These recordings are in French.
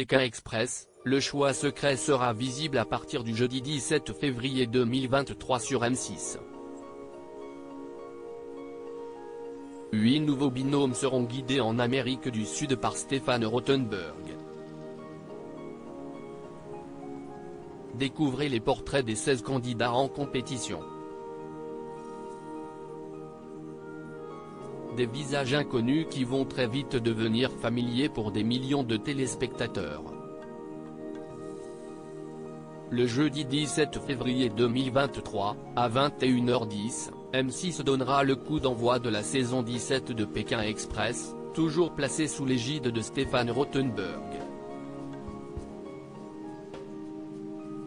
Pékin Express, le choix secret sera visible à partir du jeudi 17 février 2023 sur M6. 8 nouveaux binômes seront guidés en Amérique du Sud par Stéphane Rothenberg. Découvrez les portraits des 16 candidats en compétition. Des visages inconnus qui vont très vite devenir familiers pour des millions de téléspectateurs. Le jeudi 17 février 2023, à 21h10, M6 donnera le coup d'envoi de la saison 17 de Pékin Express, toujours placé sous l'égide de Stéphane Rothenberg.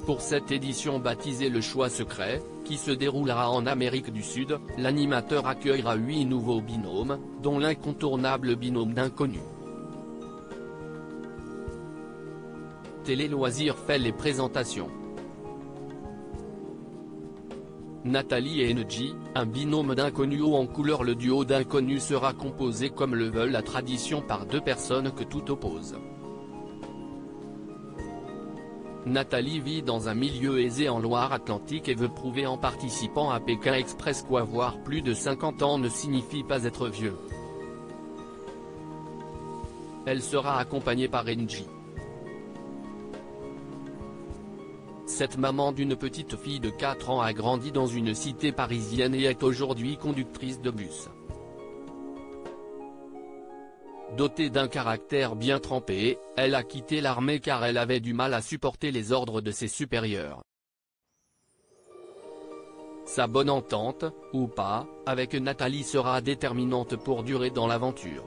Pour cette édition baptisée Le Choix Secret, qui se déroulera en Amérique du Sud, l'animateur accueillera 8 nouveaux binômes, dont l'incontournable binôme d'inconnus. Télé Loisirs fait les présentations. Nathalie et Engie, un binôme d'inconnus haut en couleur. Le duo d'inconnus sera composé comme le veut la tradition par 2 personnes que tout oppose. Nathalie vit dans un milieu aisé en Loire-Atlantique et veut prouver en participant à Pékin Express qu'avoir plus de 50 ans ne signifie pas être vieux. Elle sera accompagnée par Engie. Cette maman d'une petite fille de 4 ans a grandi dans une cité parisienne et est aujourd'hui conductrice de bus. Dotée d'un caractère bien trempé, elle a quitté l'armée car elle avait du mal à supporter les ordres de ses supérieurs. Sa bonne entente, ou pas, avec Nathalie sera déterminante pour durer dans l'aventure.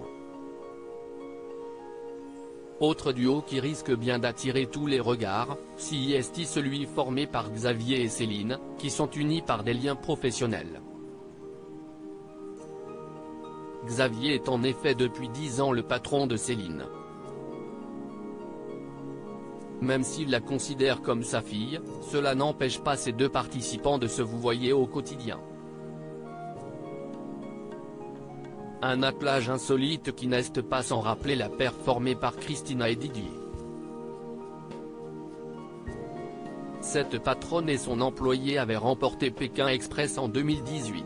Autre duo qui risque bien d'attirer tous les regards, CIST, celui formé par Xavier et Céline, qui sont unis par des liens professionnels. Xavier est en effet depuis 10 ans le patron de Céline. Même s'il la considère comme sa fille, cela n'empêche pas ces 2 participants de se vouvoyer au quotidien. Un attelage insolite qui n'est pas sans rappeler la paire formée par Christina et Didier. Cette patronne et son employé avaient remporté Pékin Express en 2018.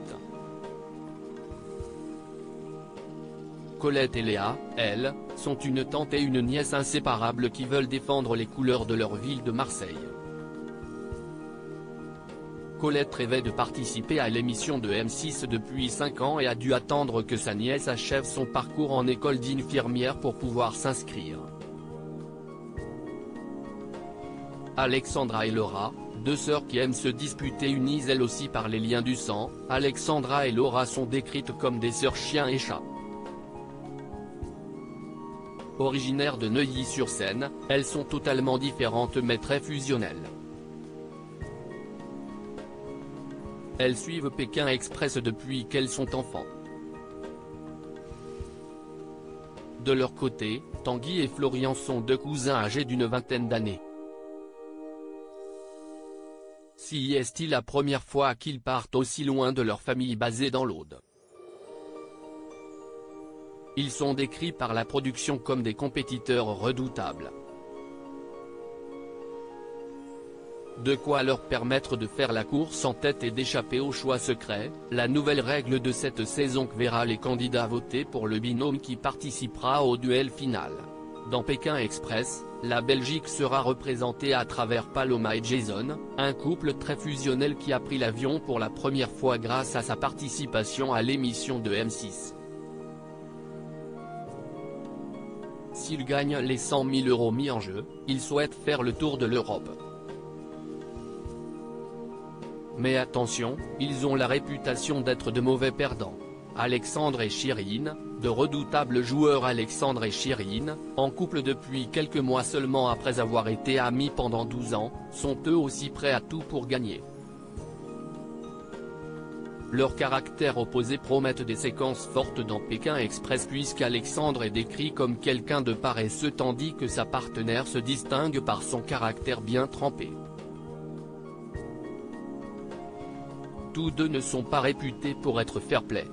Colette et Léa, elles, sont une tante et une nièce inséparables qui veulent défendre les couleurs de leur ville de Marseille. Colette rêvait de participer à l'émission de M6 depuis 5 ans et a dû attendre que sa nièce achève son parcours en école d'infirmière pour pouvoir s'inscrire. Alexandra et Laura, 2 sœurs qui aiment se disputer unies elles aussi par les liens du sang, Alexandra et Laura sont décrites comme des sœurs chiens et chats. Originaires de Neuilly-sur-Seine, elles sont totalement différentes mais très fusionnelles. Elles suivent Pékin Express depuis qu'elles sont enfants. De leur côté, Tanguy et Florian sont 2 cousins âgés d'une vingtaine d'années. Si est-il la première fois qu'ils partent aussi loin de leur famille basée dans l'Aude. Ils sont décrits par la production comme des compétiteurs redoutables. De quoi leur permettre de faire la course en tête et d'échapper au choix secret, la nouvelle règle de cette saison que verra les candidats voter pour le binôme qui participera au duel final. Dans Pékin Express, la Belgique sera représentée à travers Paloma et Jason, un couple très fusionnel qui a pris l'avion pour la première fois grâce à sa participation à l'émission de M6. S'ils gagnent les 100 000 € mis en jeu, ils souhaitent faire le tour de l'Europe. Mais attention, ils ont la réputation d'être de mauvais perdants. Alexandre et Chirine, de redoutables joueurs. Alexandre et Chirine, en couple depuis quelques mois seulement après avoir été amis pendant 12 ans, sont eux aussi prêts à tout pour gagner. Leurs caractères opposés promettent des séquences fortes dans Pékin Express puisqu'Alexandre est décrit comme quelqu'un de paresseux tandis que sa partenaire se distingue par son caractère bien trempé. Tous 2 ne sont pas réputés pour être fair-play.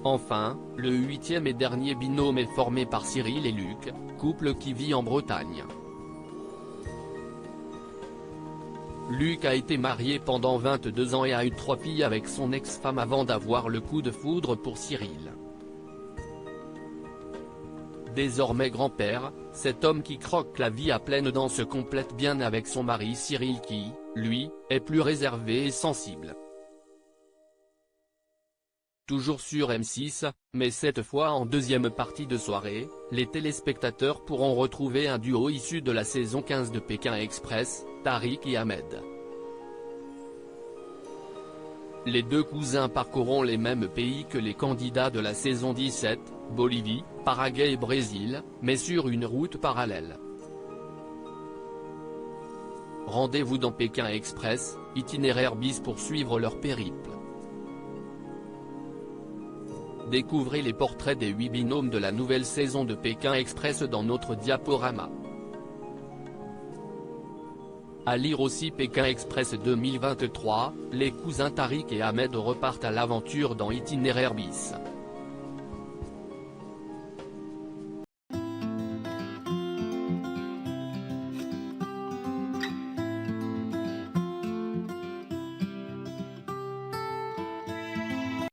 Enfin, le 8e et dernier binôme est formé par Cyril et Luc, couple qui vit en Bretagne. Luc a été marié pendant 22 ans et a eu 3 filles avec son ex-femme avant d'avoir le coup de foudre pour Cyril. Désormais grand-père, cet homme qui croque la vie à pleines dents se complète bien avec son mari Cyril qui, lui, est plus réservé et sensible. Toujours sur M6, mais cette fois en deuxième partie de soirée, les téléspectateurs pourront retrouver un duo issu de la saison 15 de Pékin Express, Tariq et Ahmed. Les deux cousins parcourront les mêmes pays que les candidats de la saison 17, Bolivie, Paraguay et Brésil, mais sur une route parallèle. Rendez-vous dans Pékin Express, itinéraire bis pour suivre leur périple. Découvrez les portraits des 8 binômes de la nouvelle saison de Pékin Express dans notre diaporama. À lire aussi Pékin Express 2023, les cousins Tariq et Ahmed repartent à l'aventure dans Itinéraire bis.